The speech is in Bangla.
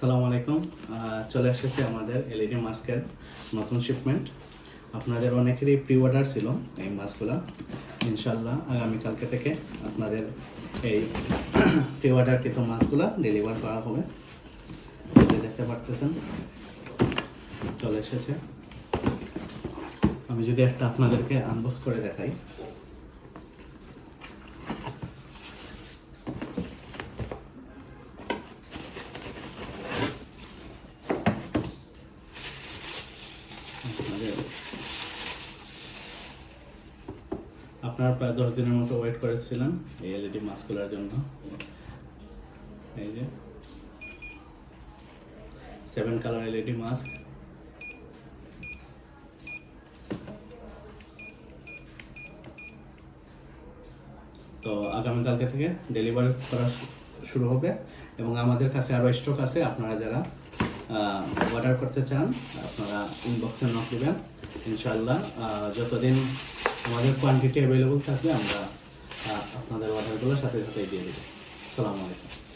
আসসালামু আলাইকুম। চলে এসেছে আমাদের এলইডি মাস্কের নতুন শিপমেন্ট। আপনাদের অনেকেরই প্রি অর্ডার ছিল এই মাস্কগুলো। ইনশাল্লাহ আগামীকালকে থেকে আপনাদের এই প্রি অর্ডারকৃত মাস্কগুলো ডেলিভার করা হবে। দেখতে পারতেছেন চলে এসেছে। আমি যদি একটা আপনাদেরকে আনবক্স করে দেখাই। আপনারা প্রায় 10 দিনের মতো ওয়েট করেছিলেন এই এলইডি মাস্কগুলোর জন্য। এই যে 7 কালার এলইডি মাস্ক। তো আগামীকালকে থেকে ডেলিভারি করা শুরু হবে এবং আমাদের কাছে আরও স্টক আছে। আপনারা যারা অর্ডার করতে চান আপনারা ইনবক্সে নক দেবেন। ইনশাআল্লাহ যতদিন আমাদের কোয়ান্টিটি অ্যাভেলেবল থাকবে আমরা আপনাদের অর্ডারগুলো সাথে সাথেই দিয়ে দেবো। আসসালামু আলাইকুম।